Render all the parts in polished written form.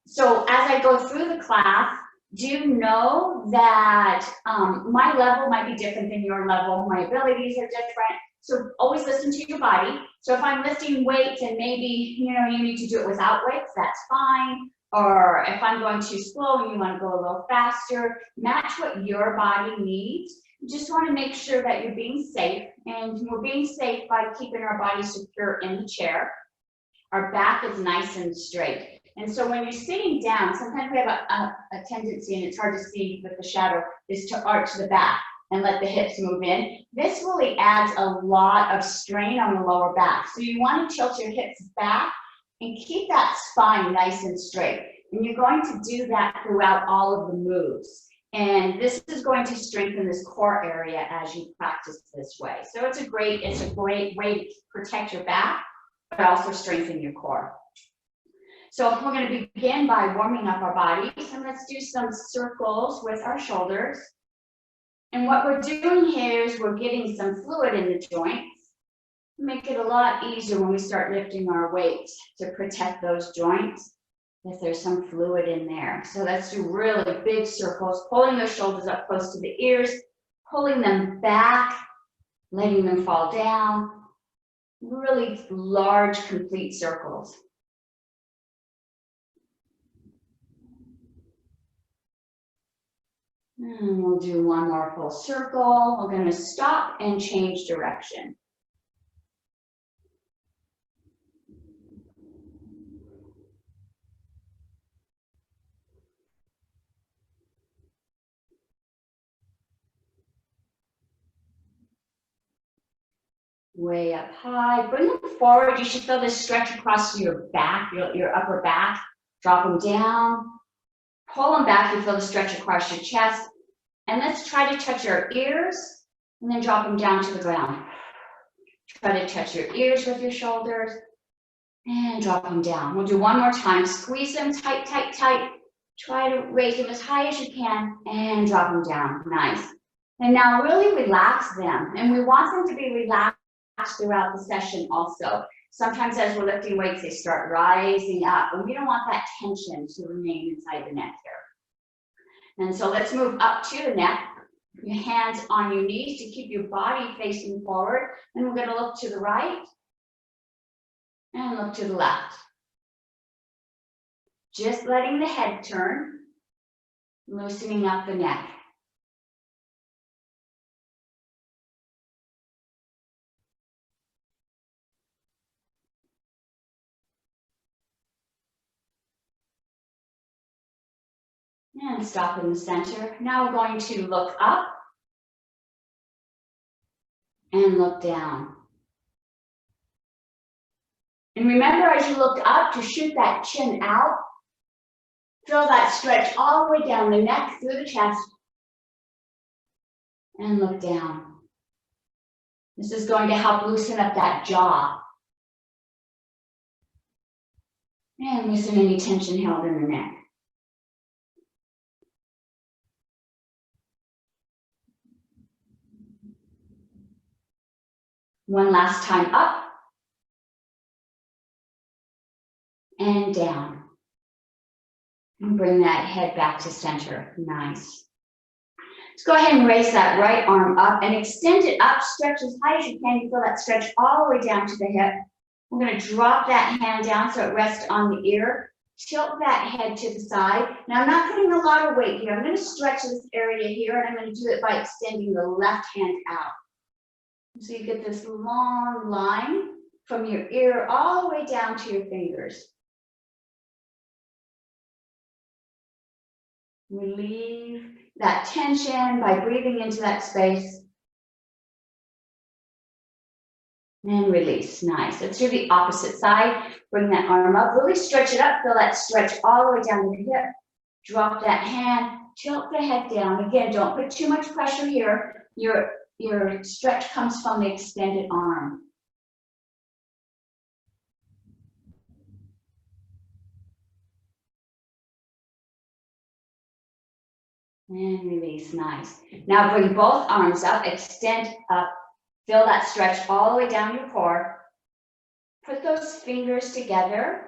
So as I go through the class, do know that my level might be different than your level. My abilities are different. So always listen to your body. So if I'm lifting weights and maybe, you need to do it without weights, that's fine. Or if I'm going too slow and you want to go a little faster, match what your body needs. You just want to make sure that you're being safe. And we're being safe by keeping our body secure in the chair. Our back is nice and straight. And so when you're sitting down, sometimes we have a tendency, and it's hard to see with the shadow, is to arch the back and let the hips move in. This really adds a lot of strain on the lower back. So you want to tilt your hips back and keep that spine nice and straight. And you're going to do that throughout all of the moves. And this is going to strengthen this core area as you practice this way. So it's a great way to protect your back, but also strengthen your core. So we're going to begin by warming up our bodies, and let's do some circles with our shoulders. And what we're doing here is we're getting some fluid in the joints. Make it a lot easier when we start lifting our weights to protect those joints if there's some fluid in there. So let's do really big circles, pulling those shoulders up close to the ears, pulling them back, letting them fall down. Really large, complete circles. And we'll do one more full circle. We're going to stop and change direction. Way up high. Bring them forward. You should feel this stretch across your back, your upper back. Drop them down. Pull them back. You feel the stretch across your chest. And let's try to touch our ears and then drop them down to the ground. Try to touch your ears with your shoulders and drop them down. We'll do one more time. Squeeze them tight, tight, tight. Try to raise them as high as you can and drop them down. Nice. And now really relax them. And we want them to be relaxed throughout the session also. Sometimes as we're lifting weights, they start rising up, and we don't want that tension to remain inside the neck here. And so let's move up to the neck. Your hands on your knees to keep your body facing forward. And we're going to look to the right and look to the left. Just letting the head turn, loosening up the neck. And stop in the center. Now we're going to look up and look down. And remember, as you look up, to shoot that chin out. Feel that stretch all the way down the neck, through the chest. And look down. This is going to help loosen up that jaw. And loosen any tension held in the neck. One last time, up and down. And bring that head back to center. Nice. Let's go ahead and raise that right arm up and extend it up. Stretch as high as you can. You feel that stretch all the way down to the hip. We're going to drop that hand down so it rests on the ear. Tilt that head to the side. Now I'm not putting a lot of weight here. I'm going to stretch this area here, and I'm going to do it by extending the left hand out. So you get this long line from your ear all the way down to your fingers. Relieve that tension by breathing into that space. And release. Nice. Let's do the opposite side. Bring that arm up. Really stretch it up. Feel that stretch all the way down to the hip. Drop that hand. Tilt the head down. Again, don't put too much pressure here. Your stretch comes from the extended arm. And release. Nice. Now bring both arms up, extend up. Feel that stretch all the way down your core. Put those fingers together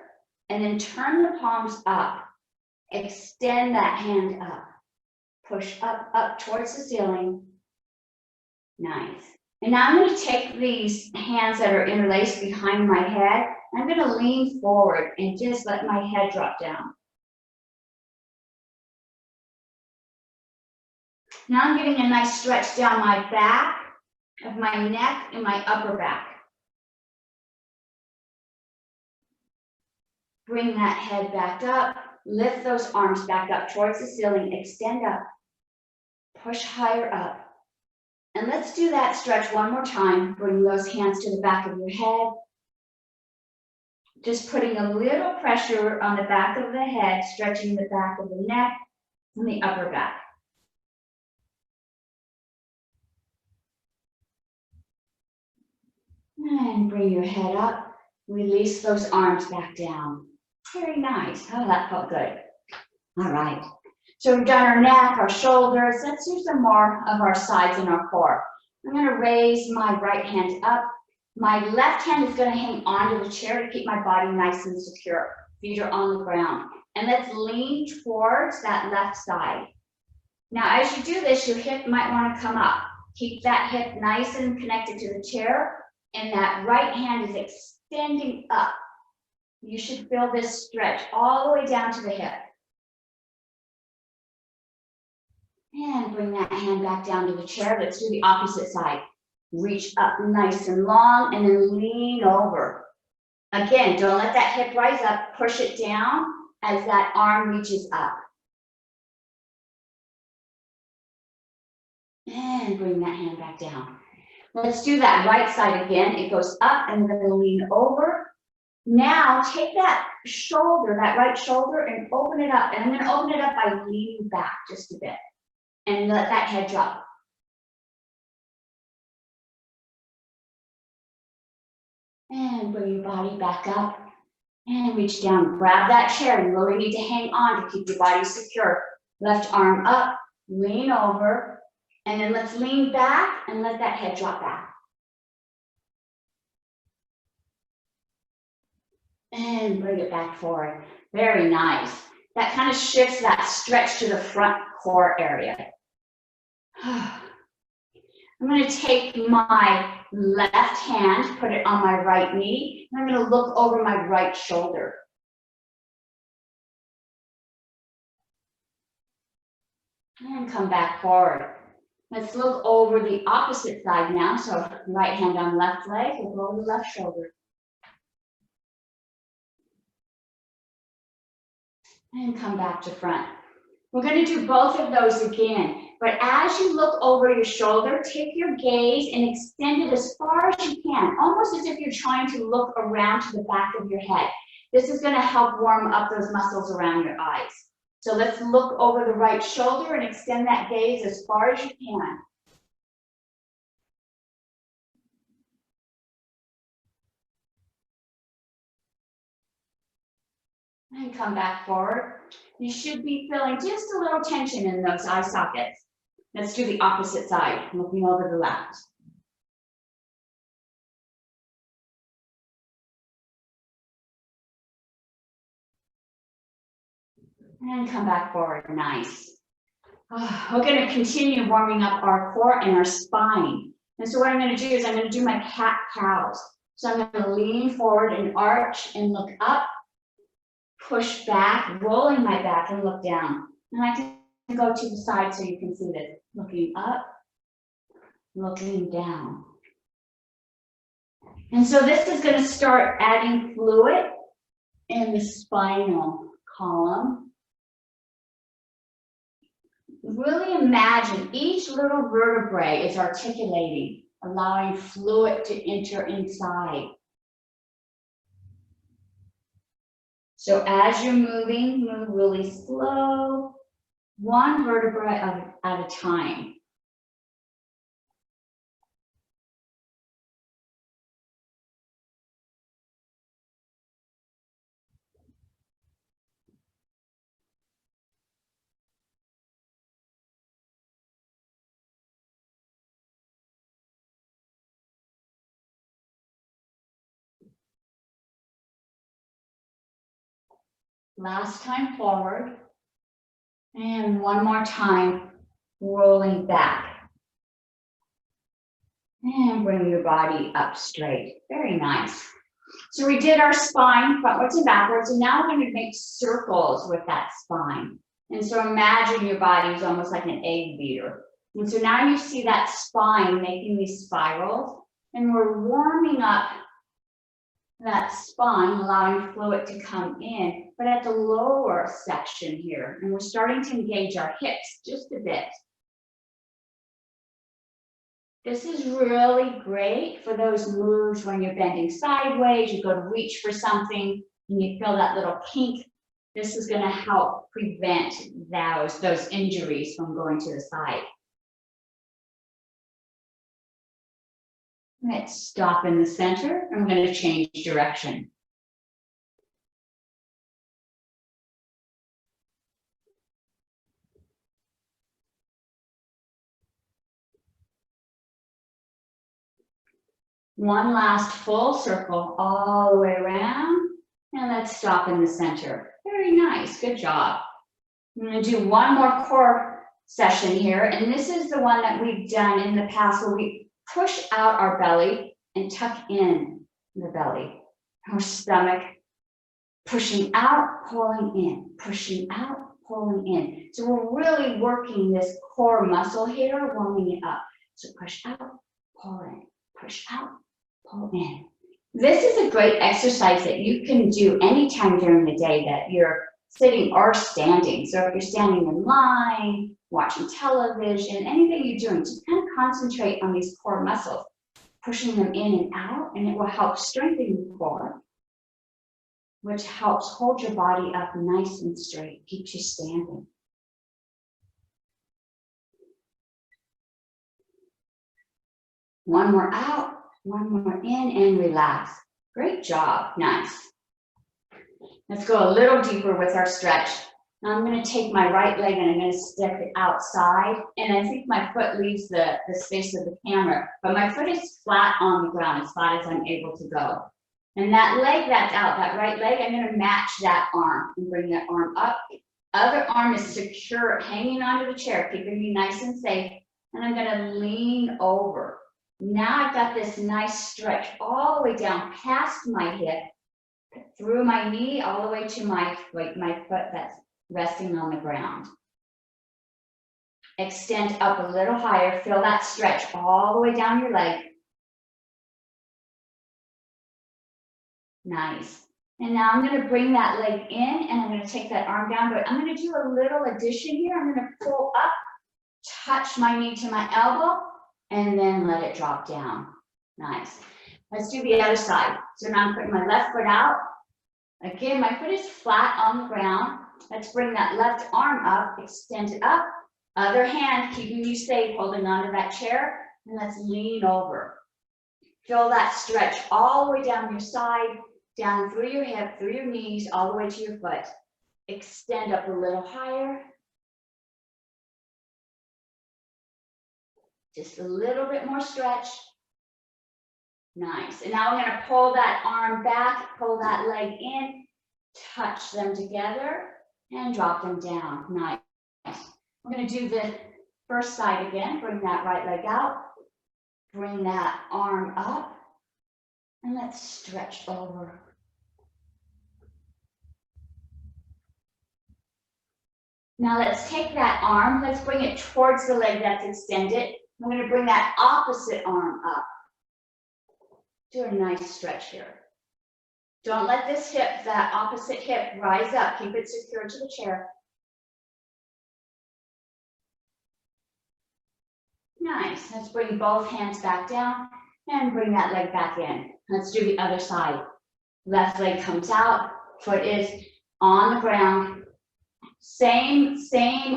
And then turn the palms up. Extend that hand up. Push up, up towards the ceiling. Nice. And now I'm going to take these hands that are interlaced behind my head. I'm going to lean forward and just let my head drop down. Now I'm getting a nice stretch down my back, of my neck, and my upper back. Bring that head back up. Lift those arms back up towards the ceiling. Extend up. Push higher up. And let's do that stretch one more time. Bring those hands to the back of your head. Just putting a little pressure on the back of the head, stretching the back of the neck and the upper back. And bring your head up. Release those arms back down. Very nice. Oh, that felt good. All right. So we've done our neck, our shoulders. Let's do some more of our sides and our core. I'm going to raise my right hand up. My left hand is going to hang onto the chair to keep my body nice and secure. Feet are on the ground. And let's lean towards that left side. Now, as you do this, your hip might want to come up. Keep that hip nice and connected to the chair. And that right hand is extending up. You should feel this stretch all the way down to the hip. And bring that hand back down to the chair. Let's do the opposite side. Reach up nice and long and then lean over. Again, don't let that hip rise up. Push it down as that arm reaches up. And bring that hand back down. Let's do that right side again. It goes up and we're going to lean over. Now take that shoulder, that right shoulder, and open it up. And I'm going to open it up by leaning back just a bit. And let that head drop. And bring your body back up. And reach down. Grab that chair. You really need to hang on to keep your body secure. Left arm up. Lean over. And then let's lean back and let that head drop back. And bring it back forward. Very nice. That kind of shifts that stretch to the front core area. I'm going to take my left hand, put it on my right knee, and I'm going to look over my right shoulder. And come back forward. Let's look over the opposite side now. So right hand on left leg, we'll go over the left shoulder. And come back to front. We're going to do both of those again. But as you look over your shoulder, take your gaze and extend it as far as you can, almost as if you're trying to look around to the back of your head. This is going to help warm up those muscles around your eyes. So let's look over the right shoulder and extend that gaze as far as you can. And come back forward. You should be feeling just a little tension in those eye sockets. Let's do the opposite side, looking over the left. And come back forward, nice. We're going to continue warming up our core and our spine. And so what I'm going to do is I'm going to do my cat-cows. So I'm going to lean forward and arch and look up, push back, rolling my back and look down. And I can go to the side so you can see this. Looking up, looking down. And so this is going to start adding fluid in the spinal column. Really imagine each little vertebrae is articulating, allowing fluid to enter inside. So as you're moving, move really slow, one vertebra at a time. Last time forward. And one more time, rolling back. And bring your body up straight. Very nice. So we did our spine, frontwards and backwards, and now we're going to make circles with that spine. And so imagine your body is almost like an egg beater. And so now you see that spine making these spirals, and we're warming up that spine, allowing fluid to come in, but at the lower section here, and we're starting to engage our hips just a bit. This is really great for those moves when you're bending sideways, you go to reach for something, and you feel that little kink. This is going to help prevent those injuries from going to the side. Let's stop in the center, and we're going to change direction. One last full circle all the way around, and let's stop in the center. Very nice, good job. I'm going to do one more core session here, and this is the one that we've done in the past where we push out our belly and tuck in the belly. Our stomach pushing out, pulling in, pushing out, pulling in. So we're really working this core muscle here, warming it up. So push out, pull in, push out, pull in. This is a great exercise that you can do anytime during the day that you're sitting or standing. So if you're standing in line, watching television, anything you're doing, just kind of concentrate on these core muscles, pushing them in and out, and it will help strengthen your core, which helps hold your body up nice and straight, keeps you standing. One more out, one more in, and relax. Great job, nice. Let's go a little deeper with our stretch. Now I'm going to take my right leg and I'm going to step it outside, and I think my foot leaves the space of the camera, but my foot is flat on the ground, as flat as I'm able to go. And that leg that's out, that right leg, I'm going to match that arm and bring that arm up. Other arm is secure, hanging onto the chair, keeping me nice and safe, and I'm going to lean over. Now I've got this nice stretch all the way down past my hip, through my knee, all the way to my foot that's resting on the ground. Extend up a little higher, feel that stretch all the way down your leg. Nice. And now I'm going to bring that leg in, and I'm going to take that arm down, but I'm going to do a little addition here. I'm going to pull up, touch my knee to my elbow, and then let it drop down. Nice. Let's do the other side. So now I'm putting my left foot out. Again, my foot is flat on the ground. Let's bring that left arm up, extend it up. Other hand, keeping you safe, holding onto that chair, and let's lean over. Feel that stretch all the way down your side, down through your hip, through your knees, all the way to your foot. Extend up a little higher. Just a little bit more stretch. Nice. And now I'm going to pull that arm back, pull that leg in, touch them together, and drop them down. Nice. We're going to do the first side again. Bring that right leg out. Bring that arm up. And let's stretch over. Now let's take that arm. Let's bring it towards the leg that's extended. I'm going to bring that opposite arm up. Do a nice stretch here. Don't let this hip, that opposite hip, rise up. Keep it secure to the chair. Nice. Let's bring both hands back down and bring that leg back in. Let's do the other side. Left leg comes out, foot is on the ground. Same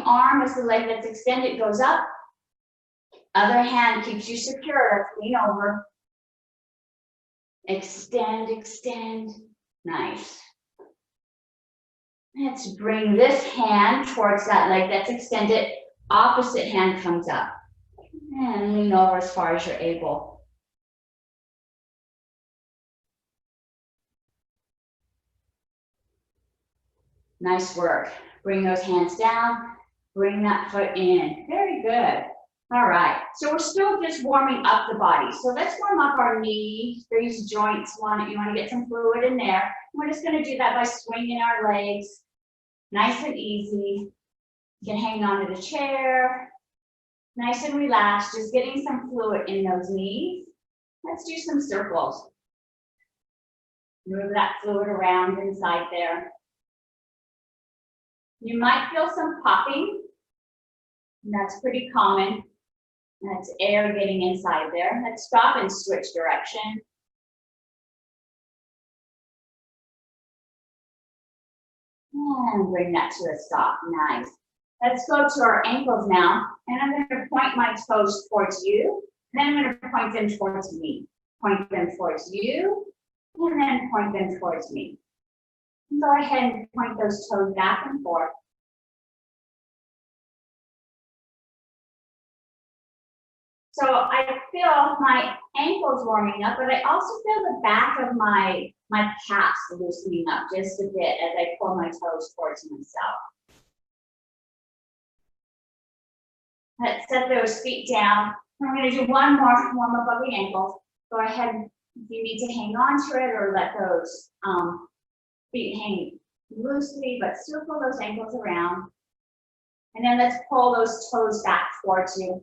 arm as the leg that's extended goes up. Other hand keeps you secure. Let's lean over. Extend, extend. Nice. Let's bring this hand towards that leg that's extended. Opposite hand comes up. And lean over as far as you're able. Nice work. Bring those hands down, bring that foot in. Very good. All right, so we're still just warming up the body. So let's warm up our knees, these joints. You want to get some fluid in there. We're just going to do that by swinging our legs, nice and easy. You can hang on to the chair, nice and relaxed, just getting some fluid in those knees. Let's do some circles. Move that fluid around inside there. You might feel some popping. That's pretty common. That's air getting inside there. Let's stop and switch direction. And bring that to a stop. Nice. Let's go to our ankles now. And I'm going to point my toes towards you. Then I'm going to point them towards me. Point them towards you. And then point them towards me. Go ahead and point those toes back and forth. So I feel my ankles warming up, but I also feel the back of my calves loosening up just a bit as I pull my toes towards myself. Let's set those feet down. I'm going to do one more warm up of the ankles. Go ahead, if you need to hang on to it or let those feet hang loosely, but circle those ankles around. And then let's pull those toes back towards you.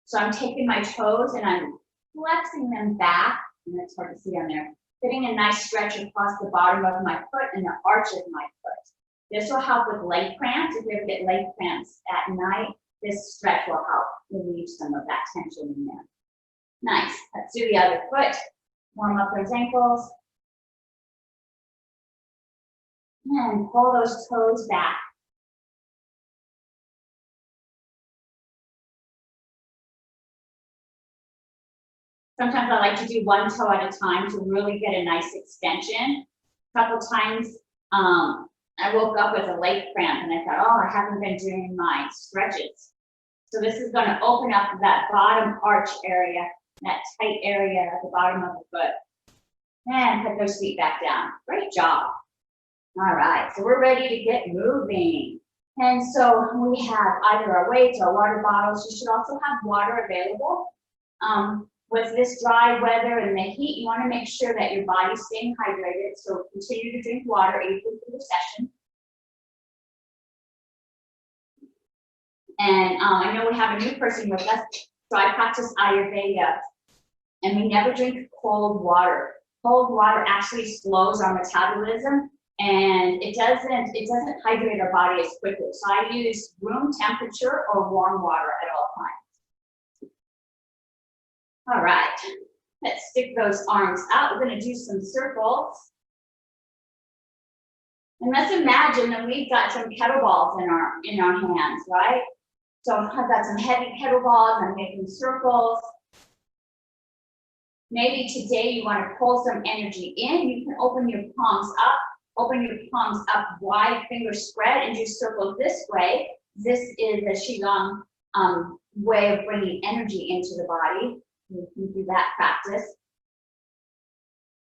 So I'm taking my toes and I'm flexing them back, and it's hard to see on there, getting a nice stretch across the bottom of my foot and the arch of my foot. This will help with leg cramps. If you ever get leg cramps at night, this stretch will help relieve some of that tension in there. Nice. Let's do the other foot. Warm up those ankles. And pull those toes back. Sometimes I like to do one toe at a time to really get a nice extension. A couple times I woke up with a leg cramp and I thought, oh, I haven't been doing my stretches. So this is going to open up that bottom arch area, that tight area at the bottom of the foot. And put those feet back down. Great job. All right, so we're ready to get moving. And so we have either our weights or water bottles. You should also have water available. With this dry weather and the heat, you want to make sure that your body's staying hydrated. So continue to drink water even through the session. And I know we have a new person with us, so I practice Ayurveda, and we never drink cold water. Cold water actually slows our metabolism, and it doesn't hydrate our body as quickly. So I use room temperature or warm water at all times. All right, let's stick those arms out. We're going to do some circles. And let's imagine that we've got some kettlebells in our hands, right? So I've got some heavy kettlebells. I'm making circles. Maybe today you want to pull some energy in. You can open your palms up wide, fingers spread, and do circles this way. This is the Qigong way of bringing energy into the body. You can do that practice.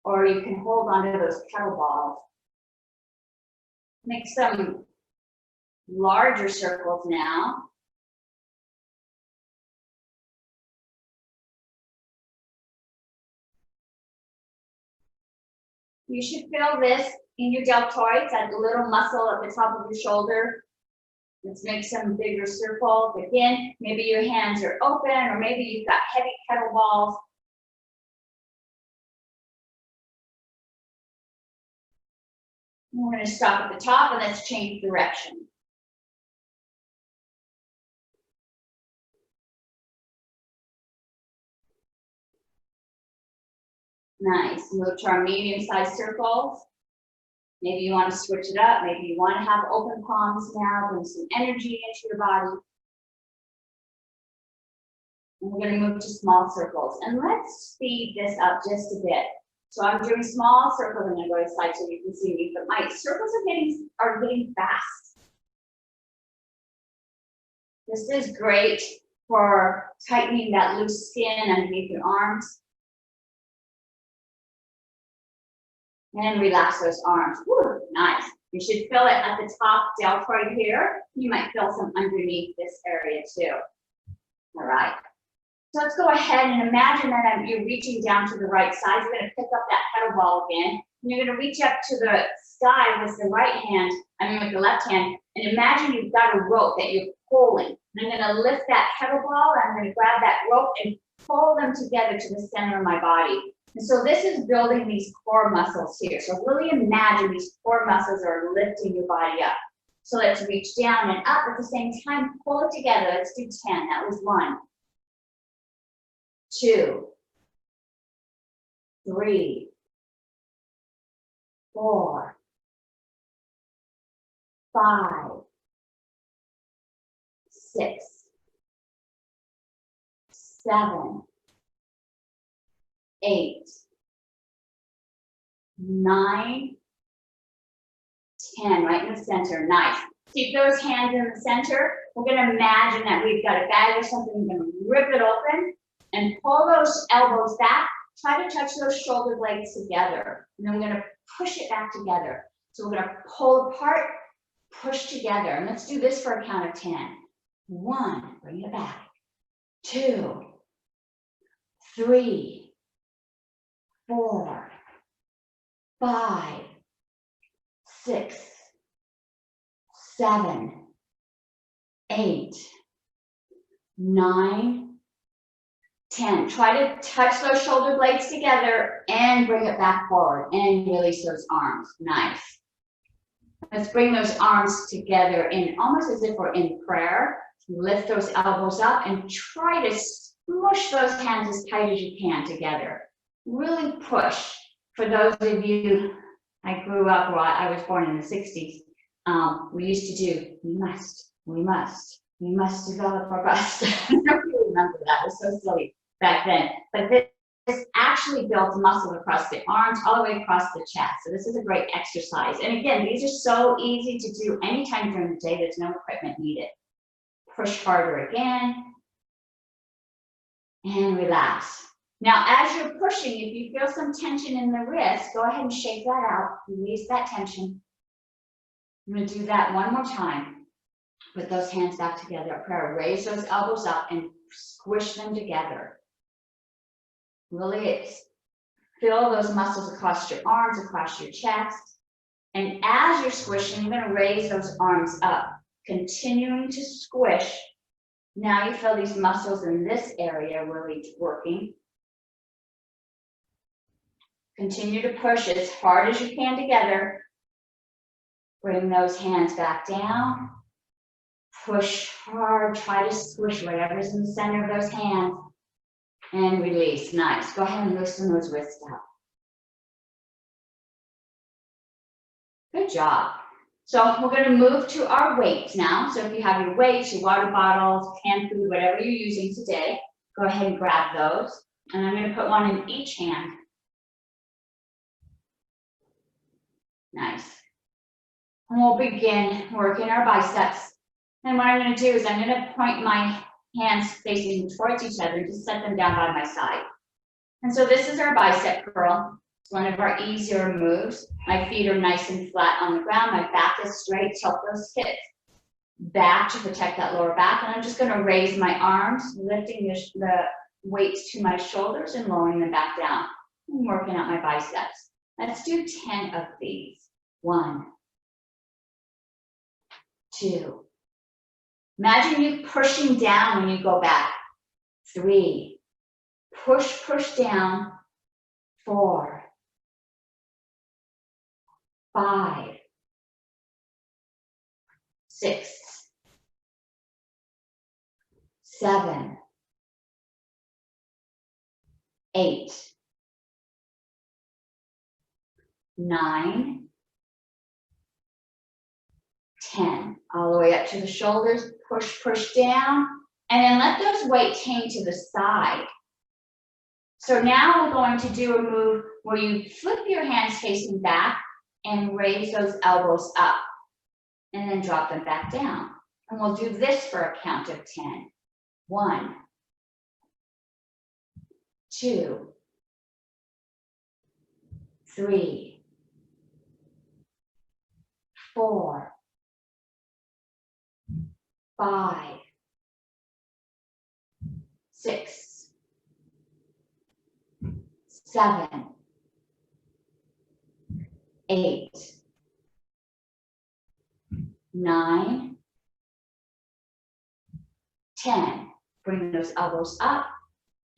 Or you can hold onto those kettlebells. Make some larger circles now. You should feel this in your deltoids, that little muscle at the top of your shoulder. Let's make some bigger circles. Again, maybe your hands are open, or maybe you've got heavy kettlebells. We're going to stop at the top and let's change direction. Nice. Move to our medium-sized circles. Maybe you want to switch it up. Maybe you want to have open palms now, bring some energy into your body. And we're going to move to small circles. And let's speed this up just a bit. So I'm doing small circles. I'm going to go to the side so you can see me. But my circles are getting fast. This is great for tightening that loose skin underneath your arms. And relax those arms. Woo, nice. You should feel it at the top deltoid here. You might feel some underneath this area too. All right. So let's go ahead and imagine that you're reaching down to the right side. You're going to pick up that kettlebell again. And you're going to reach up to the sky with the right hand, with the left hand. And imagine you've got a rope that you're pulling. And I'm going to lift that kettlebell. And I'm going to grab that rope and pull them together to the center of my body. And so this is building these core muscles here. So really imagine these core muscles are lifting your body up. So let's reach down and up at the same time. Pull it together. Let's do 10. That was 1, 2, 3, 4, 5, 6, 7, 8, 9, 10, right in the center. Nice. Keep those hands in the center. We're going to imagine that we've got a bag or something. We're going to rip it open and pull those elbows back. Try to touch those shoulder blades together. And then we're going to push it back together. So we're going to pull apart, push together. And let's do this for a count of 10. 1, bring it back. 2, 3, 4, 5, 6, 7, 8, 9, 10. Try to touch those shoulder blades together and bring it back forward and release those arms. Nice. Let's bring those arms together in almost as if we're in prayer. Lift those elbows up and try to smush those hands as tight as you can together. Really push. For those of you, I grew up, well, I was born in the 60s. We used to do, we must develop our bust. I don't really remember that. It was so silly back then. But this actually builds muscle across the arms, all the way across the chest. So this is a great exercise. And again, these are so easy to do anytime during the day. There's no equipment needed. Push harder again. And relax. Now, as you're pushing, if you feel some tension in the wrist, go ahead and shake that out. Release that tension. I'm going to do that one more time. Put those hands back together at prayer. Raise those elbows up and squish them together. Really feel those muscles across your arms, across your chest. And as you're squishing, you're going to raise those arms up, continuing to squish. Now you feel these muscles in this area really working. Continue to push as hard as you can together. Bring those hands back down. Push hard. Try to squish whatever's in the center of those hands. And release. Nice. Go ahead and loosen those wrists up. Good job. So we're going to move to our weights now. So if you have your weights, your water bottles, canned food, whatever you're using today, go ahead and grab those. And I'm going to put one in each hand. Nice. And we'll begin working our biceps. And what I'm going to do is I'm going to point my hands facing towards each other and just set them down by my side. And so this is our bicep curl. It's one of our easier moves. My feet are nice and flat on the ground. My back is straight. Tilt those hips back to protect that lower back. And I'm just going to raise my arms, lifting the weights to my shoulders and lowering them back down. I'm working out my biceps. Let's do 10 of these. 1, 2. Imagine you pushing down when you go back. 3. Push down. 4, 5, 6, 7, 8, 9, 10. All the way up to the shoulders. Push down. And then let those weights hang to the side. So now we're going to do a move where you flip your hands facing back and raise those elbows up. And then drop them back down. And we'll do this for a count of 10. 1, 2, 3, 4, 5, 6, 7, 8, 9, 10. Bring those elbows up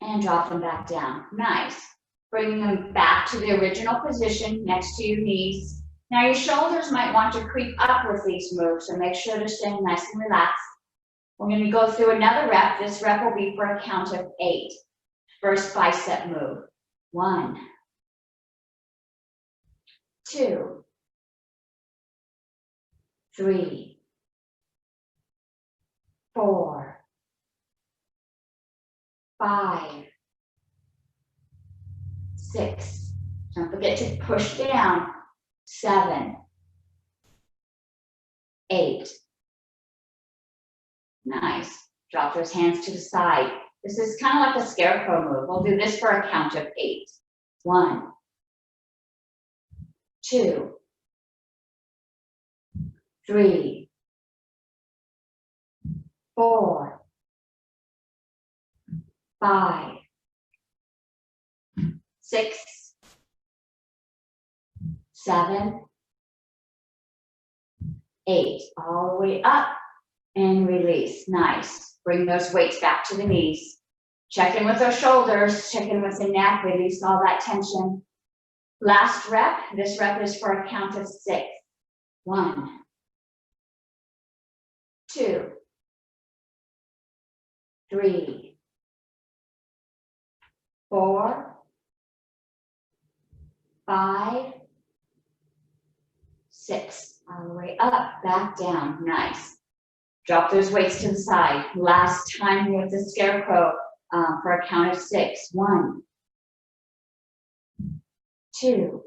and drop them back down. Nice. Bringing them back to the original position next to your knees. Now your shoulders might want to creep up with these moves, so make sure they're staying nice and relaxed. We're going to go through another rep. This rep will be for a count of 8. First bicep move. 1, 2, 3, 4, 5, 6. Don't forget to push down. 7, 8. Nice. Drop those hands to the side. This is kind of like a scarecrow move. We'll do this for a count of 8. 1, 2, 3, 4, 5, 6, 7, 8. All the way up and release. Nice. Bring those weights back to the knees. Check in with those shoulders. Check in with the neck. Release all that tension. Last rep. This rep is for a count of 6. 1, 2, 3, 4, 5, 6. All the way up, back down. Nice. Drop those weights to the side. Last time with the scarecrow for a count of 6. 1, 2,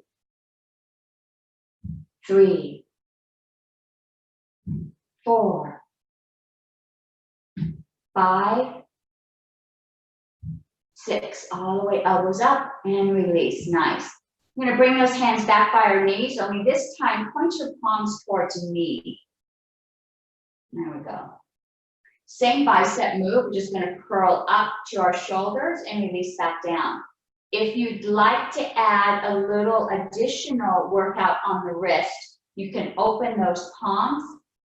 3, 4, 5, 6. All the way, elbows up and release. Nice. I'm going to bring those hands back by our knees. Only this time, point your palms towards me. There we go. Same bicep move. We're just going to curl up to our shoulders and release back down. If you'd like to add a little additional workout on the wrist, you can open those palms,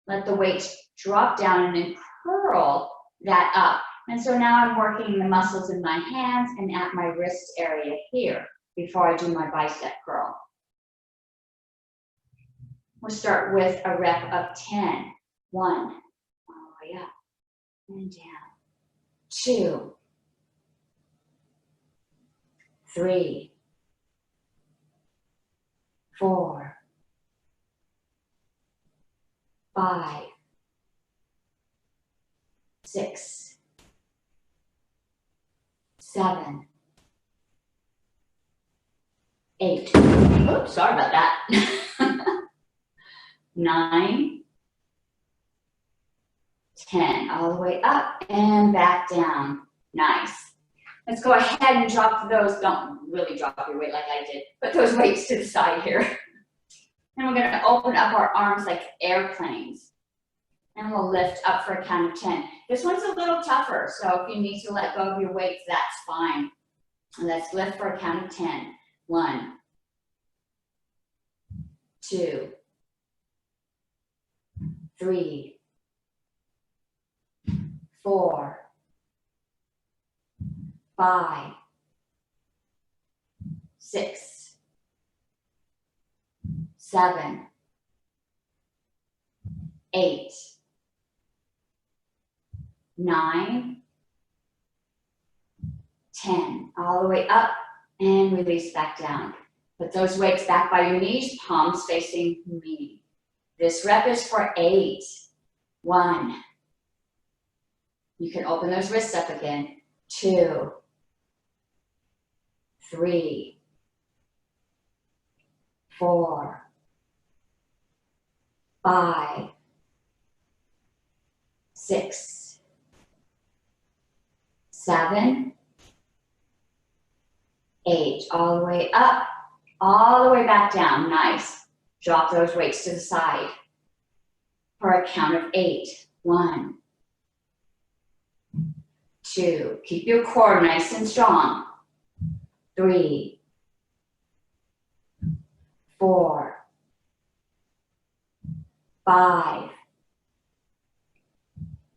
let the weights drop down, and then curl that up. And so now I'm working the muscles in my hands and at my wrist area here before I do my bicep curl. We'll start with a rep of 10. 1, all the way up and down. 2, 3, 4, 5, 6, 7, 8. Oops, sorry about that. 9, 10. All the way up and back down. Nice. Let's go ahead and drop those. Don't really drop your weight like I did. Put those weights to the side here. And we're going to open up our arms like airplanes. And we'll lift up for a count of 10. This one's a little tougher, so if you need to let go of your weights, that's fine. And let's lift for a count of 10. 1, 2, 3, 4, 5, 6, 7, 8, 9, 10. All the way up and release back down. Put those weights back by your knees, palms facing me. This rep is for 8. 1. You can open those wrists up again. 2, 3, 4, 5, 6, 7, 8. All the way up, all the way back down. Nice. Drop those weights to the side. for a count of 8. 1, 2, keep your core nice and strong. 3, 4, 5,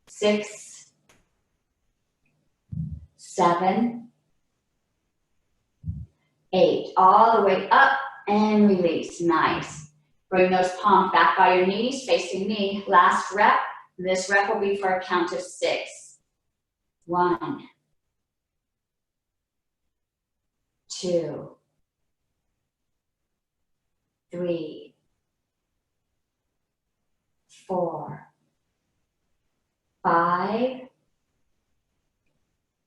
6, 7, 8. All the way up and release. Nice. Bring those palms back by your knees, facing me. Last rep. This rep will be for a count of 6. 1, 2, 3, 4, 5,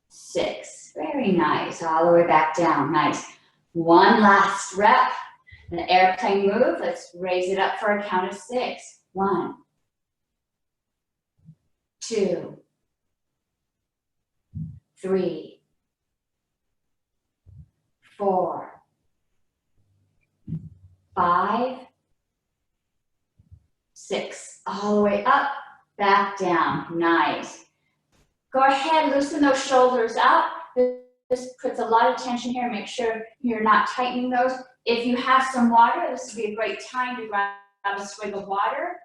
6. Very nice. All the way back down. Nice. One last rep. An airplane move. Let's raise it up for a count of 6. 1, 2, 3, 4, 5, 6. All the way up, back down. Nice. Go ahead, loosen those shoulders up. This puts a lot of tension here. Make sure you're not tightening those. If you have some water, this would be a great time to grab a swig of water.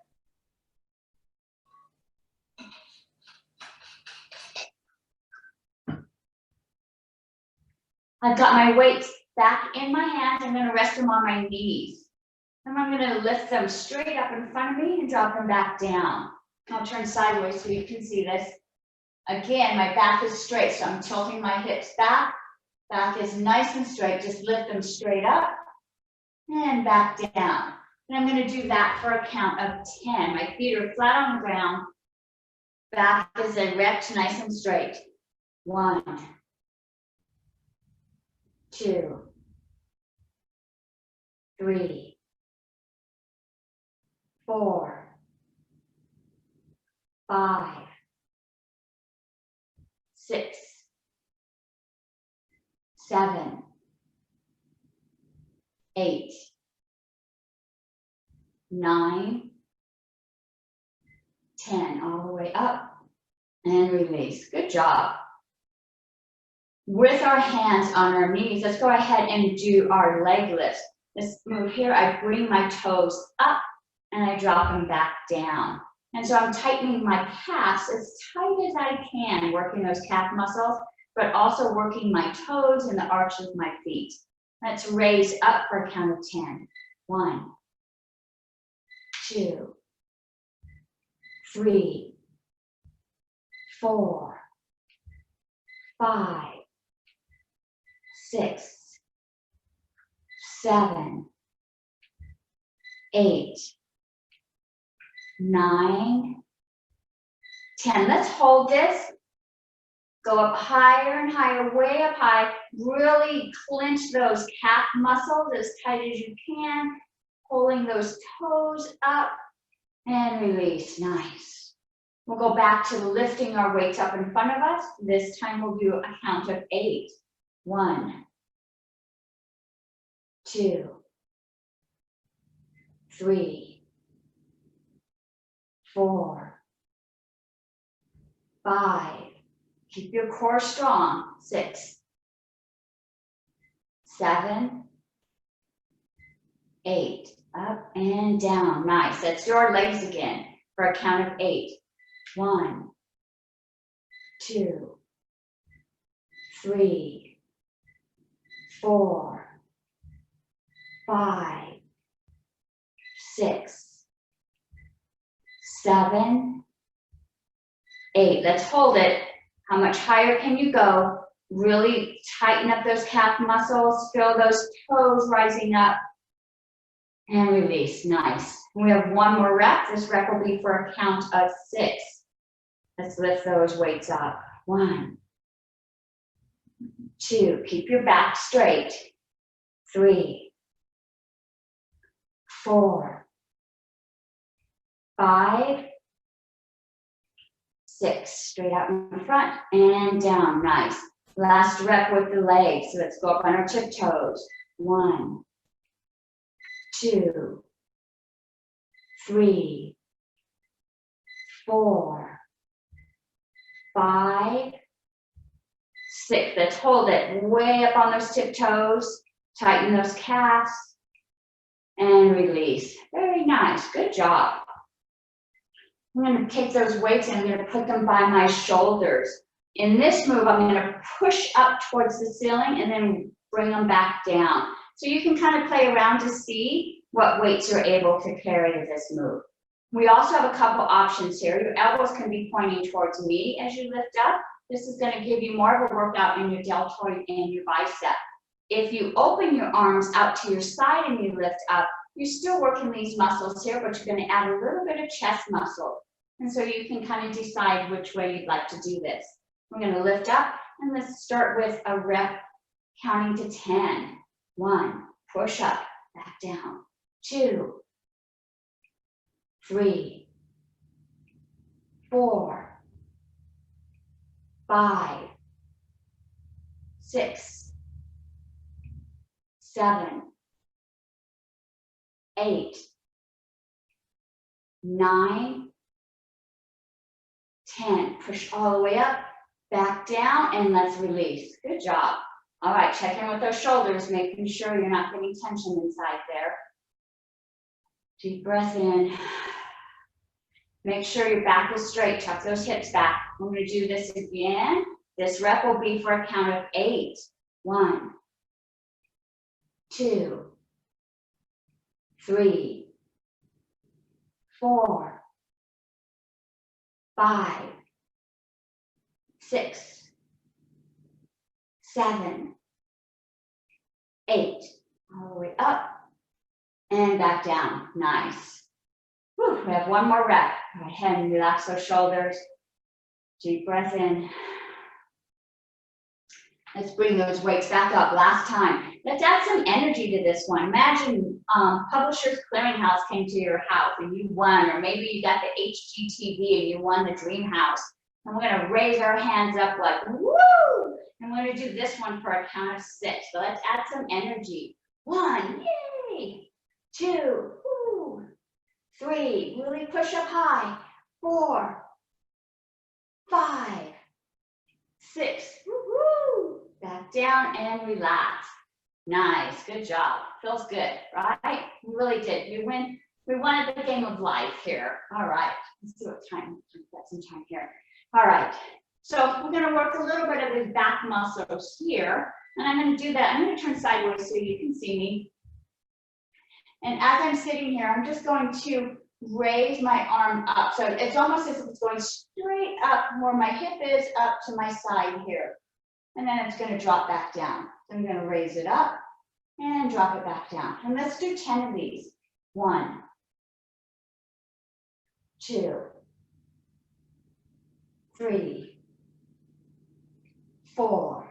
I've got my weights back in my hands. I'm going to rest them on my knees. And I'm going to lift them straight up in front of me and drop them back down. I'll turn sideways so you can see this. Again, my back is straight, so I'm tilting my hips back. Back is nice and straight. Just lift them straight up and back down. And I'm going to do that for a count of 10. My feet are flat on the ground. Back is erect, nice and straight. 1, 2, 3, 4, 5, 6, 7, 8, 9, 10. All the way up and release. Good job. With our hands on our knees, let's go ahead and do our leg lifts. This move here, I bring my toes up and I drop them back down. And so I'm tightening my calves as tight as I can, working those calf muscles, but also working my toes and the arch of my feet. Let's raise up for a count of 10. 1, 2, 3, 4, 5, 6, 7, 8, 9, 10. Let's hold this. Go up higher and higher, way up high. Really clench those calf muscles as tight as you can. Pulling those toes up and release. Nice. We'll go back to lifting our weights up in front of us. This time we'll do a count of 8. 1, 2, 3, 4, 5. Keep your core strong. 6, 7, 8. Up and down. Nice. That's your legs again for a count of 8. 1, 2, 3, 4, 5, 6, 7, 8. Let's hold it. How much higher can you go? Really tighten up those calf muscles. Feel those toes rising up. And release. Nice. We have one more rep. This rep will be for a count of 6. Let's lift those weights up. 1, 2. Keep your back straight. 3, 4, 5, 6. Straight out in front and down. Nice. Last rep with the legs. So let's go up on our tiptoes. 1, 2, 3, 4, 5, 6. Let's hold it way up on those tiptoes. Tighten those calves. And release. Very nice. Good job. I'm going to take those weights and I'm going to put them by my shoulders. In this move, I'm going to push up towards the ceiling and then bring them back down. So you can kind of play around to see what weights you're able to carry with this move. We also have a couple options here. Your elbows can be pointing towards me as you lift up. This is going to give you more of a workout in your deltoid and your bicep. If you open your arms out to your side and you lift up, you're still working these muscles here, but you're going to add a little bit of chest muscle. And so you can kind of decide which way you'd like to do this. We're going to lift up, and let's start with a rep counting to 10. 1, push up, back down. 2, 3, 4, 5, 6, 7, 8, 9, 10. Push all the way up, back down, and let's release. Good job. All right, check in with those shoulders, making sure you're not getting tension inside there. Deep breath in. Make sure your back is straight. Tuck those hips back. We're going to do this again. This rep will be for a count of 8. 1, 2, 3, 4, 5, 6, 7, 8. All the way up and back down. Nice. Whew, we have one more rep. Go ahead and relax those shoulders. Deep breath in. Let's bring those weights back up. Last time. Let's add some energy to this one. Imagine Publishers Clearinghouse came to your house and you won, or maybe you got the HGTV and you won the dream house. And we're going to raise our hands up like, woo! And we're going to do this one for a count of 6. So let's add some energy. 1, yay! 2, woo! 3, really push up high. 4, 5, 6, woo-hoo! Back down and relax. Nice, good job. Feels good, right? You really did. You win. We won at the game of life here. All right, let's see what time. We've got some time here. All right, so we're going to work a little bit of the back muscles here, and I'm going to do that. I'm going to turn sideways so you can see me. And as I'm sitting here, I'm just going to raise my arm up. So it's almost as if it's going straight up where my hip is, up to my side here. And then it's going to drop back down. So I'm going to raise it up and drop it back down. And let's do 10 of these. 1, 2, 3, 4,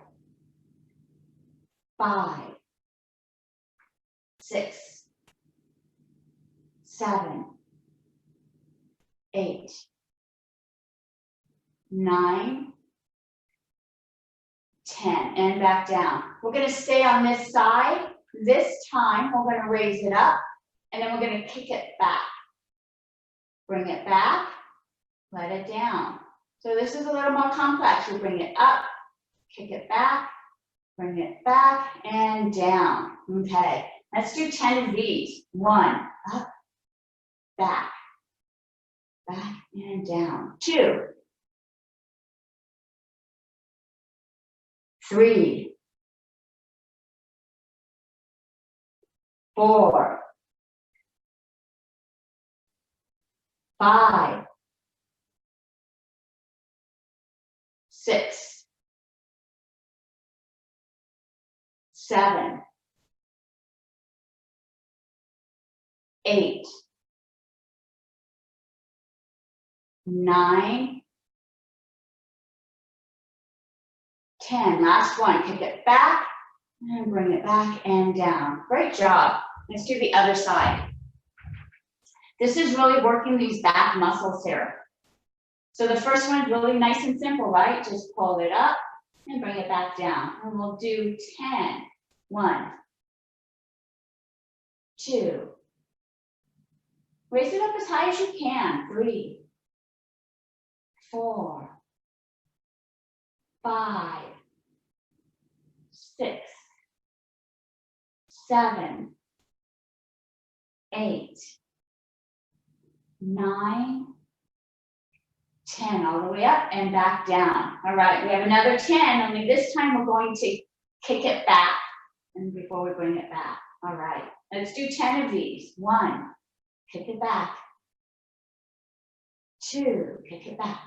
5, 6, 7, 8, 9, 10, and back down. We're going to stay on this side. This time, we're going to raise it up, and then we're going to kick it back. Bring it back, let it down. So this is a little more complex. We bring it up, kick it back, bring it back, and down. Okay, let's do 10 of these. 1, up, back, back, and down. 2, 3, 4, 5, 6, 7, 8, 9, 10. Last one. Kick it back and bring it back and down. Great job. Let's do the other side. This is really working these back muscles here. So the first one is really nice and simple, right? Just pull it up and bring it back down. And we'll do 10. 1, 2. Raise it up as high as you can. 3, 4, 5, 6, 7, 8, 9, 10, all the way up and back down. All right, we have another 10, only this time we're going to kick it back and before we bring it back. All right, let's do 10 of these. 1, kick it back. 2, kick it back.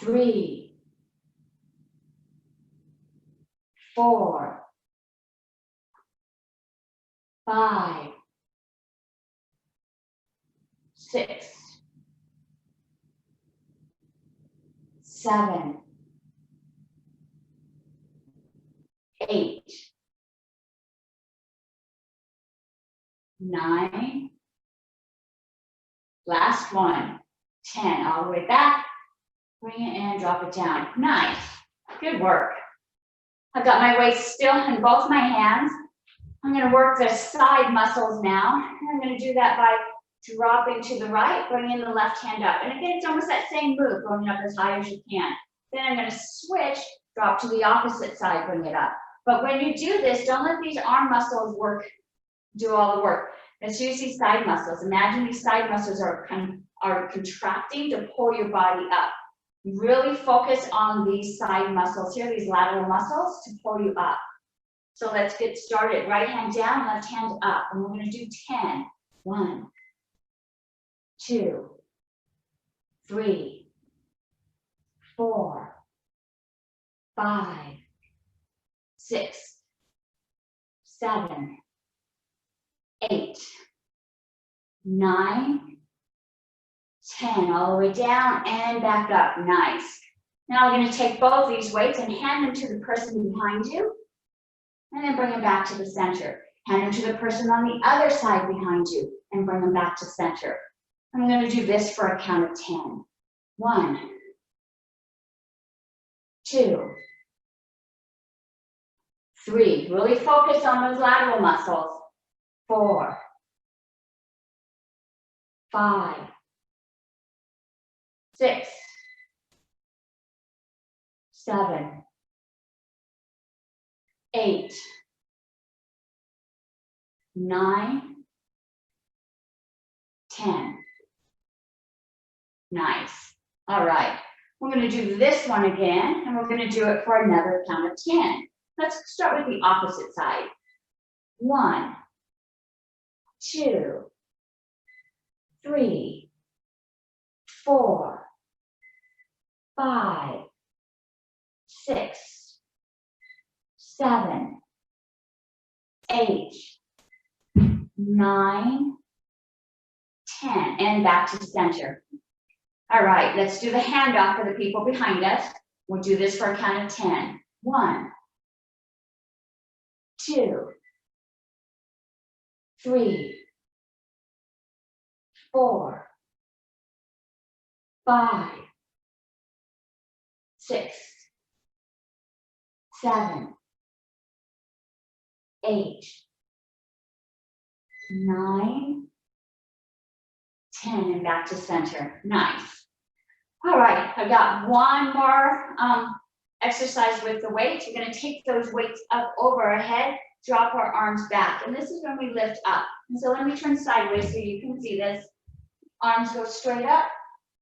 3, 4, 5, 6, 7, 8, 9, last one, 10, all the way back, bring it in, drop it down. Nice, good work. I've got my weight still in both my hands. I'm gonna work the side muscles now. And I'm gonna do that by dropping to the right, bringing the left hand up. And again, it's almost that same move, going up as high as you can. Then I'm gonna switch, drop to the opposite side, bring it up. But when you do this, don't let these arm muscles do all the work. Let's use these side muscles. Imagine these side muscles are contracting to pull your body up. Really focus on these side muscles here, these lateral muscles to pull you up. So let's get started. Right hand down, left hand up. And we're going to do 10. 1, 2, 3, 4, 5, 6, 7, 8, 9, 10, all the way down and back up. Nice. Now we're going to take both these weights and hand them to the person behind you, and then bring them back to the center. Hand them to the person on the other side behind you, and bring them back to center. I'm going to do this for a count of 10. 1, 2, 3. Really focus on those lateral muscles. 4, 5, 6, 7, 8, 9, 10. Nice. All right. We're going to do this one again, and we're going to do it for another count of 10. Let's start with the opposite side. 1, 2, 3, 4, 5, 6, 7, 8, 9, 10, and back to center. All right, let's do the handoff for the people behind us. We'll do this for a count of 10. 1, 2, 3, 4, 5, 6, 7, 8, 9, 10, and back to center. Nice. All right, I've got one more exercise with the weights. We're going to take those weights up over our head, drop our arms back, and this is when we lift up. And so let me turn sideways so you can see this. Arms go straight up,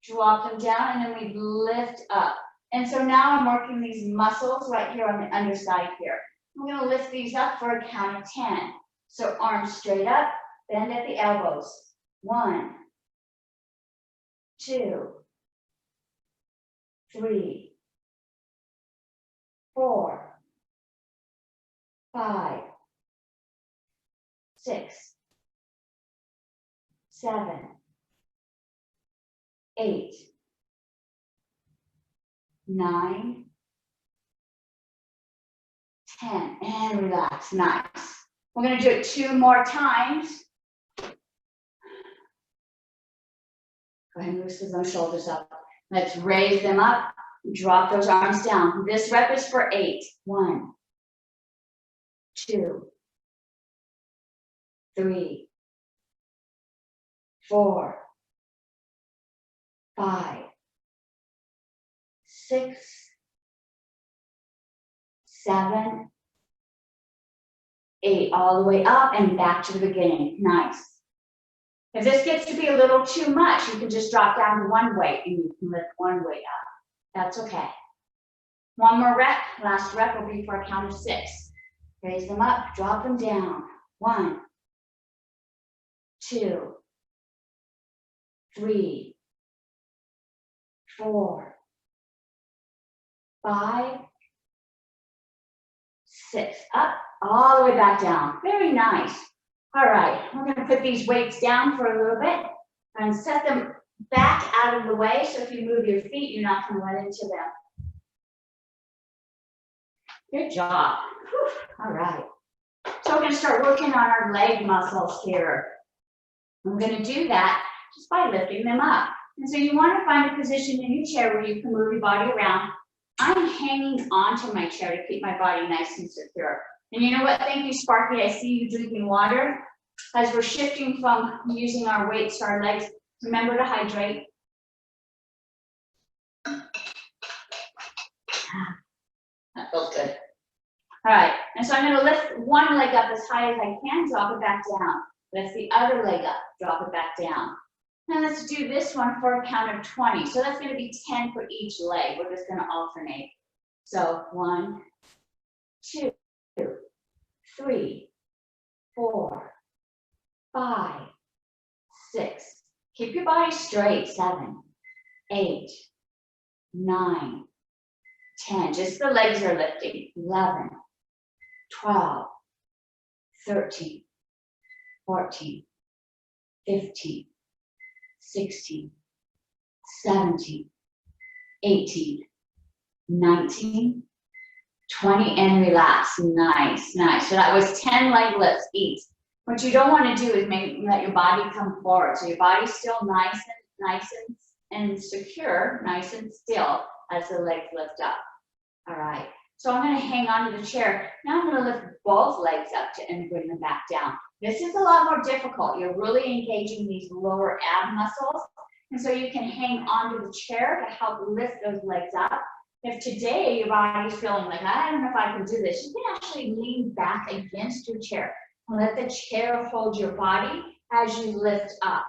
drop them down, and then we lift up. And so now I'm working these muscles right here on the underside here. I'm going to lift these up for a count of 10. So arms straight up, bend at the elbows. 1, 2, 3, 4, 5, 6, 7, 8, 9, 10, and relax. Nice. We're going to do it 2 more times. Go ahead and loosen those shoulders up. Let's raise them up, drop those arms down. This rep is for 8. 1, 2, 3, 4, 5, 6, 7, 8, all the way up and back to the beginning. Nice. If this gets to be a little too much, you can just drop down to one weight and you can lift one weight up. That's okay. One more rep. Last rep will be for a count of 6. Raise them up, drop them down. 1, 2, 3, 4, 5, 6. Up, all the way back down. Very nice. All right, we're going to put these weights down for a little bit and set them back out of the way. So if you move your feet, you're not going to run into them. Good job. Whew. All right. So we're going to start working on our leg muscles here. I'm going to do that just by lifting them up. And so you want to find a position in your chair where you can move your body around. I'm hanging onto my chair to keep my body nice and secure. And you know what? Thank you, Sparky. I see you drinking water. As we're shifting from using our weights to our legs, remember to hydrate. That feels good. All right, and so I'm going to lift one leg up as high as I can, drop it back down. Lift the other leg up, drop it back down. Now let's do this one for a count of 20. So that's going to be 10 for each leg. We're just going to alternate. So 1, 2, 3, 4, 5, 6. Keep your body straight. 7, 8, 9, 10. Just the legs are lifting. 11, 12, 13, 14, 15, 16, 17, 18, 19, 20, and relax. Nice, nice. So that was 10 leg lifts each. What you don't want to do is let your body come forward. So your body's still nice and secure, nice and still as the legs lift up. All right. So I'm going to hang on to the chair. Now I'm going to lift both legs up and bring them back down. This is a lot more difficult. You're really engaging these lower ab muscles. And so you can hang onto the chair to help lift those legs up. If today your body's feeling like, I don't know if I can do this, you can actually lean back against your chair and let the chair hold your body as you lift up.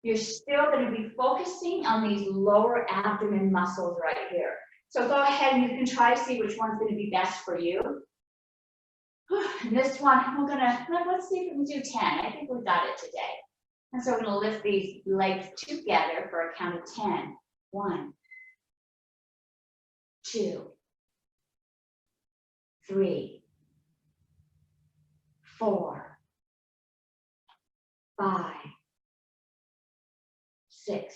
You're still going to be focusing on these lower abdomen muscles right here. So go ahead and you can try to see which one's going to be best for you. And this one, let's see if we can do 10. I think we've got it today. And so we're going to lift these legs together for a count of 10. 1, 2, 3, 4, 5, 6,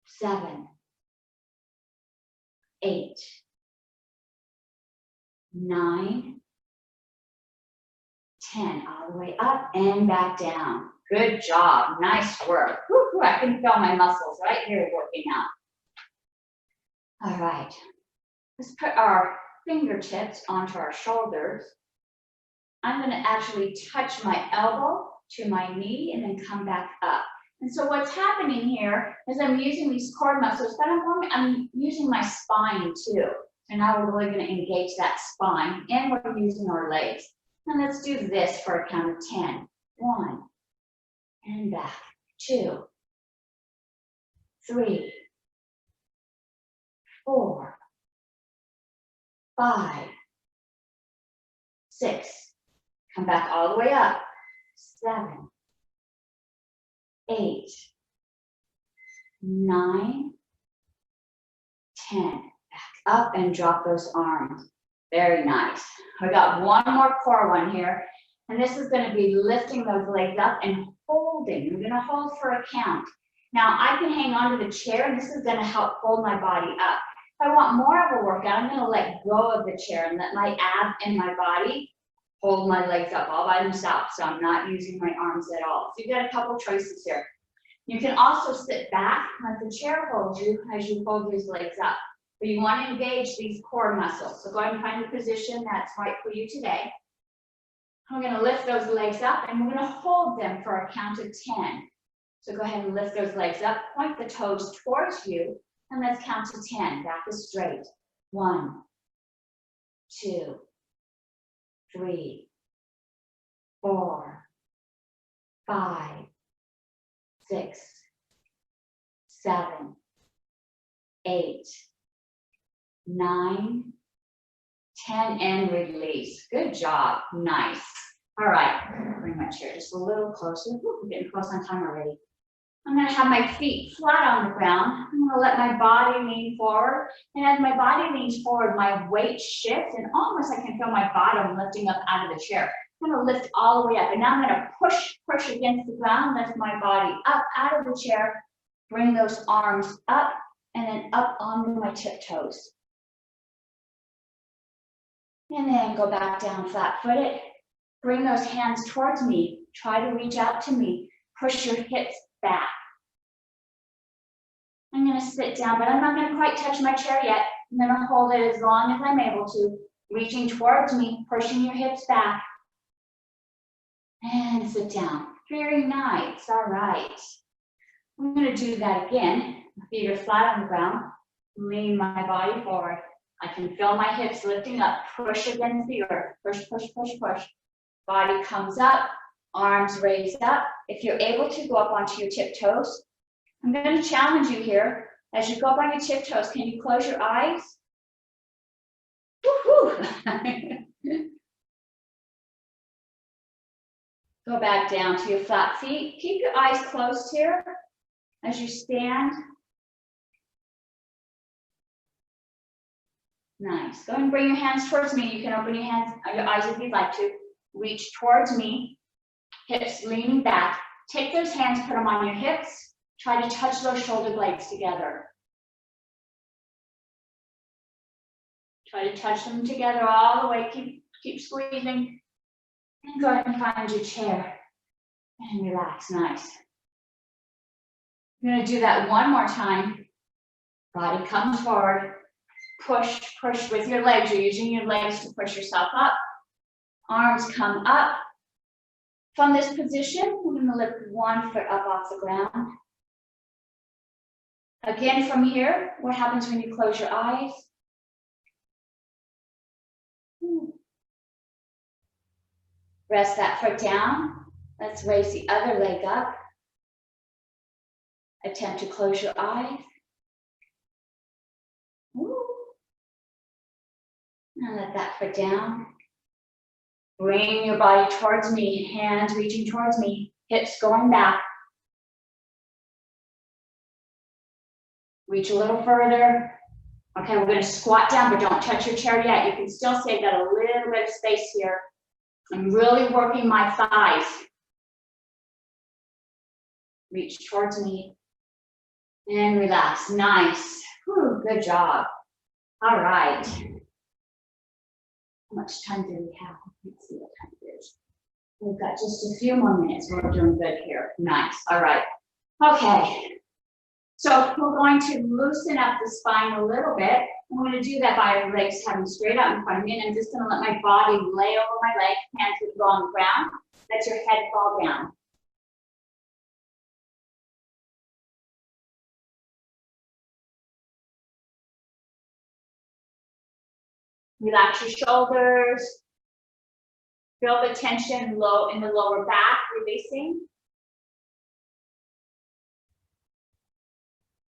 7, 8, 9, 10, all the way up and back down. Good job, nice work. Woo, I can feel my muscles right here working out. All right, let's put our fingertips onto our shoulders. I'm going to actually touch my elbow to my knee and then come back up. And so what's happening here is I'm using these core muscles, but I'm using my spine too. And now we're really going to engage that spine, and we're using our legs. And let's do this for a count of 10. 1, and back. 2, 3, 4, 5, 6. Come back all the way up. 7, 8, 9, 10. Back up and drop those arms. Very nice. We got one more core one here. And this is going to be lifting those legs up and holding. We're going to hold for a count. Now I can hang onto the chair, and this is going to help hold my body up. If I want more of a workout, I'm going to let go of the chair and let my ab and my body hold my legs up all by themselves. So I'm not using my arms at all. So you've got a couple choices here. You can also sit back, let the chair hold you as you hold these legs up. But you want to engage these core muscles. So go ahead and find the position that's right for you today. We're going to lift those legs up and we're going to hold them for a count of 10. So go ahead and lift those legs up, point the toes towards you, and let's count to 10. Back is straight. 1, 2, 3, 4, 5, 6, 7, 8, 9, 10, and release. Good job. Nice. All right. Bring my chair just a little closer. Ooh, we're getting close on time already. I'm going to have my feet flat on the ground. I'm going to let my body lean forward. And as my body leans forward, my weight shifts, and almost I can feel my bottom lifting up out of the chair. I'm going to lift all the way up. And now I'm going to push against the ground, lift my body up out of the chair, bring those arms up, and then up onto my tiptoes. And then go back down flat-footed. Bring those hands towards me. Try to reach out to me. Push your hips back. I'm going to sit down, but I'm not going to quite touch my chair yet. I'm going to hold it as long as I'm able to, reaching towards me, pushing your hips back. And sit down. Very nice. All right. I'm going to do that again. My feet are flat on the ground. Lean my body forward. I can feel my hips lifting up. Push against the earth. Push, push, push, push. Body comes up. Arms raised up. If you're able to go up onto your tiptoes, I'm going to challenge you here. As you go up on your tiptoes, can you close your eyes? Woohoo! Go back down to your flat feet. Keep your eyes closed here as you stand. Nice. Go ahead and bring your hands towards me. You can open your hands, your eyes if you'd like to. Reach towards me. Hips leaning back. Take those hands, put them on your hips. Try to touch those shoulder blades together. Try to touch them together all the way. Keep squeezing. And go ahead and find your chair. And relax. Nice. You're going to do that one more time. Body comes forward. Push, push with your legs. You're using your legs to push yourself up. Arms come up. From this position, we're going to lift one foot up off the ground. Again, from here, what happens when you close your eyes? Rest that foot down. Let's raise the other leg up. Attempt to close your eyes. Now let that foot down. Bring your body towards me, hands reaching towards me, hips going back. Reach a little further. Okay, we're going to squat down, but don't touch your chair yet. You can still save that a little bit of space here. I'm really working my thighs. Reach towards me and relax. Nice. Whew, good job. All right. How much time do we have? Let's see what time it is. We've got just a few more minutes. We're doing good here. Nice. All right. Okay. So we're going to loosen up the spine a little bit. I'm going to do that by our legs having straight out in front of me. And I'm just going to let my body lay over my leg. Hands will go on the ground. Let your head fall down. Relax your shoulders. Feel the tension low in the lower back, releasing.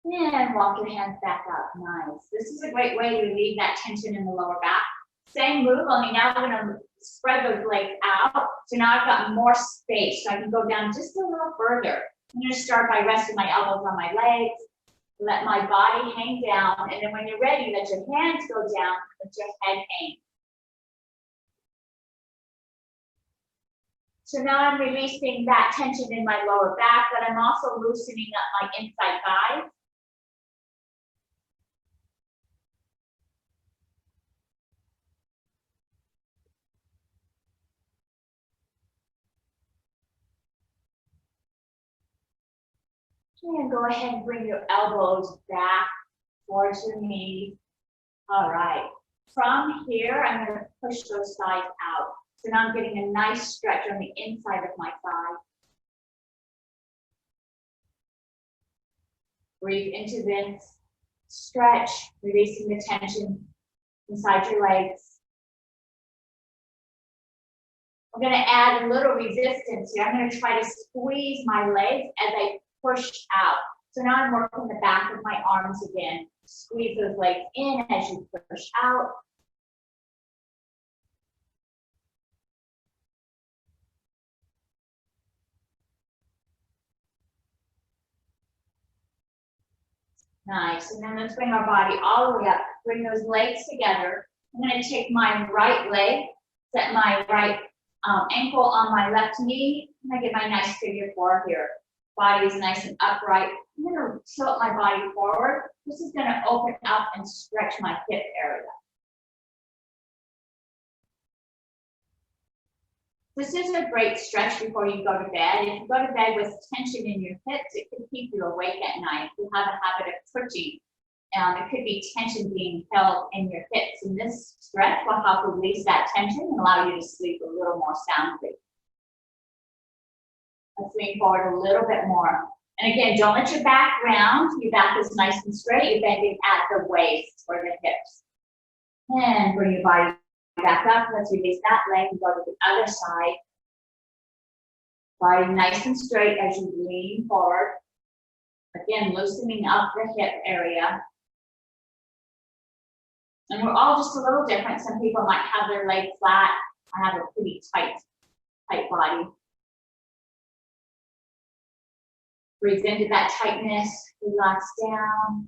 And walk your hands back up. Nice. This is a great way to relieve that tension in the lower back. Same move, only now I'm going to spread those legs out. So now I've got more space, so I can go down just a little further. I'm going to start by resting my elbows on my legs. Let my body hang down, and then when you're ready, let your hands go down, let your head hang. So now I'm releasing that tension in my lower back, but I'm also loosening up my inside thighs. And go ahead and bring your elbows back towards your knees. All right. From here, I'm going to push those thighs out. So now I'm getting a nice stretch on the inside of my thigh. Breathe into this. Stretch, releasing the tension inside your legs. I'm going to add a little resistance here. I'm going to try to squeeze my legs as I push out. So now I'm working the back of my arms again. Squeeze those legs in as you push out. Nice. And then let's bring our body all the way up. Bring those legs together. I'm going to take my right leg, set my right ankle on my left knee, and I get my nice figure four here. Body is nice and upright. I'm going to tilt my body forward. This is going to open up and stretch my hip area. This is a great stretch before you go to bed. If you go to bed with tension in your hips, it can keep you awake at night. If you have a habit of twitching, it could be tension being held in your hips. And this stretch will help release that tension and allow you to sleep a little more soundly. Let's lean forward a little bit more. And again, don't let your back round. Your back is nice and straight. You're bending at the waist or the hips. And bring your body back up. Let's release that leg and go to the other side. Body nice and straight as you lean forward. Again, loosening up the hip area. And we're all just a little different. Some people might have their leg flat. I have a pretty tight body. Breathe into that tightness, relax down.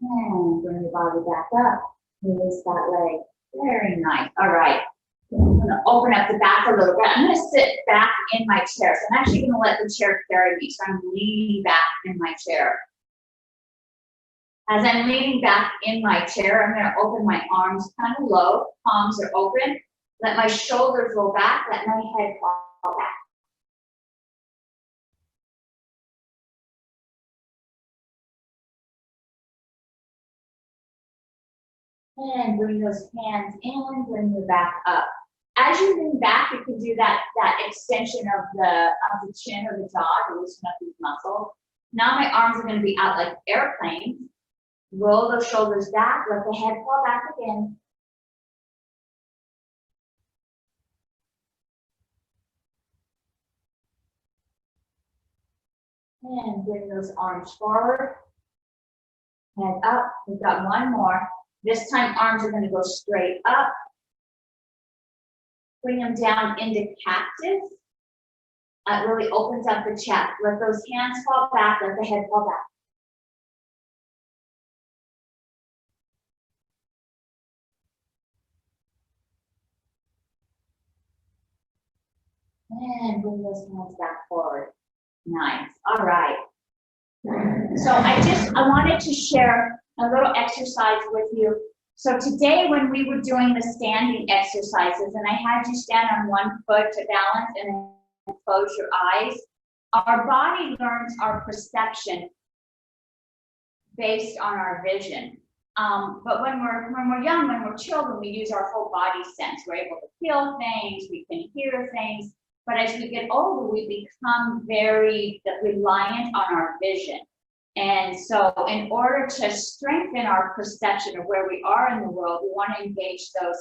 And bring your body back up. Release that leg. Very nice. All right. I'm going to open up the back a little bit. I'm going to sit back in my chair. So I'm actually going to let the chair carry me. So I'm leaning back in my chair. As I'm leaning back in my chair, I'm going to open my arms kind of low. Palms are open. Let my shoulders roll back. Let my head fall back. And bring those hands in, bring them back up. As you lean back, you can do that extension of the chin or the jaw to loosen up these muscles. Now my arms are going to be out like airplanes. Roll those shoulders back, let the head fall back again. And bring those arms forward. Head up. We've got one more. This time arms are going to go straight up. Bring them down into cactus. That really opens up the chest. Let those hands fall back, let the head fall back. And bring those hands back forward. Nice. All right. So I wanted to share a little exercise with you. So today when we were doing the standing exercises and I had you stand on one foot to balance and then close your eyes, our body learns our perception based on our vision. But when we're young, when we're children, we use our whole body sense. We're able to feel things, we can hear things. But as we get older, we become very reliant on our vision. And so in order to strengthen our perception of where we are in the world, we want to engage those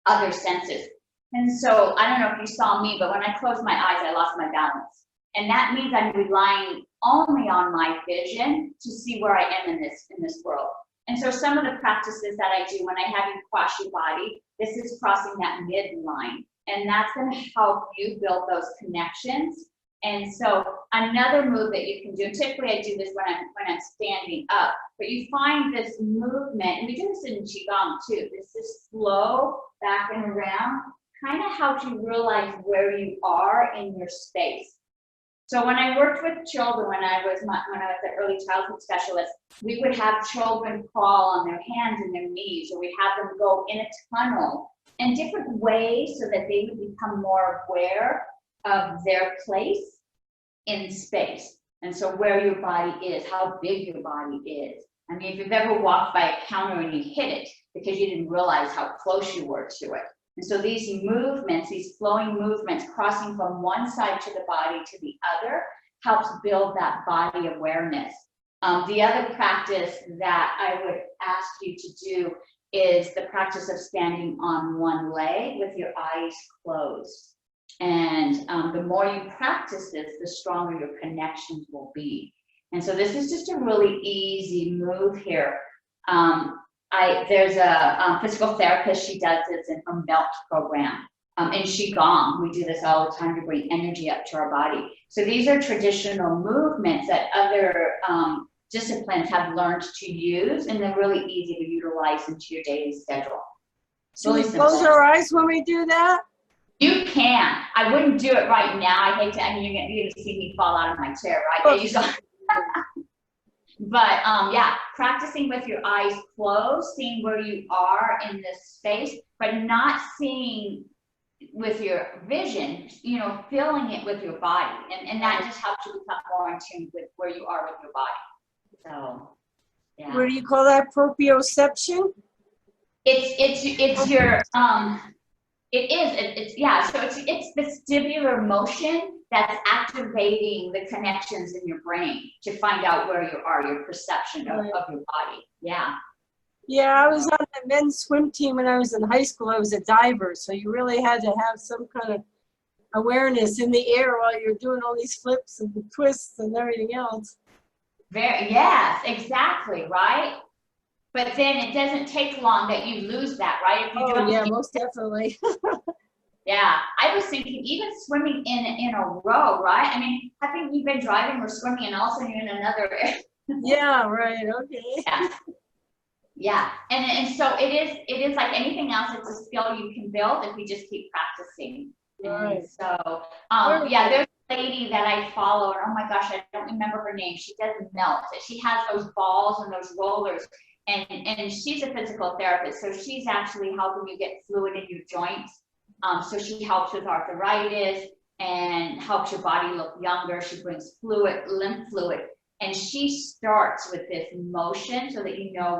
other senses. And so I don't know if you saw me, but when I closed my eyes, I lost my balance. And that means I'm relying only on my vision to see where I am in this world. And so some of the practices that I do when I have you cross your body, this is crossing that midline. And that's going to help you build those connections. And so another move that you can do, typically I do this when I'm standing up, but you find this movement, and we do this in Qigong too, this slow back and around, kind of helps you realize where you are in your space. So when I worked with children, when I was the early childhood specialist, we would have children crawl on their hands and their knees, or we have them go in a tunnel in different ways so that they would become more aware of their place in space. And so where your body is, how big your body is. I mean, if you've ever walked by a counter and you hit it because you didn't realize how close you were to it. And so these movements, these flowing movements, crossing from one side to the body to the other, helps build that body awareness. The other practice that I would ask you to do is the practice of standing on one leg with your eyes closed. And the more you practice this, the stronger your connections will be. And so this is just a really easy move here. There's a physical therapist, she does this in her MELT program. In Qigong, we do this all the time to bring energy up to our body. So these are traditional movements that other disciplines have learned to use, and they're really easy to utilize into your daily schedule. So we close our eyes when we do that? You can. I wouldn't do it right now. I hate to, I mean, you're gonna see me fall out of my chair, right? Okay. But yeah, practicing with your eyes closed, seeing where you are in this space, but not seeing with your vision, you know, feeling it with your body. And that just helps you become more in tune with where you are with your body. So, yeah. What do you call that? Proprioception? It's your, yeah, so it's vestibular motion that's activating the connections in your brain to find out where you are, your perception of your body. Yeah. Yeah, I was on the men's swim team when I was in high school. I was a diver, so you really had to have some kind of awareness in the air while you're doing all these flips and twists and everything else. Yes, exactly, right? But then it doesn't take long that you lose that, right? If you Oh, yeah, most definitely. Yeah, I was thinking even swimming in a row, right? I mean, I think you've been driving or swimming and also you're in another area. Yeah, right, okay. Yeah. Yeah, and so it is like anything else, it's a skill you can build if you just keep practicing. Right. And so, yeah, there's a lady that I follow, and oh my gosh, I don't remember her name. She does MELT. She has those balls and those rollers, and she's a physical therapist, so she's actually helping you get fluid in your joints. So she helps with arthritis and helps your body look younger. She brings fluid, lymph fluid, and she starts with this motion so that you know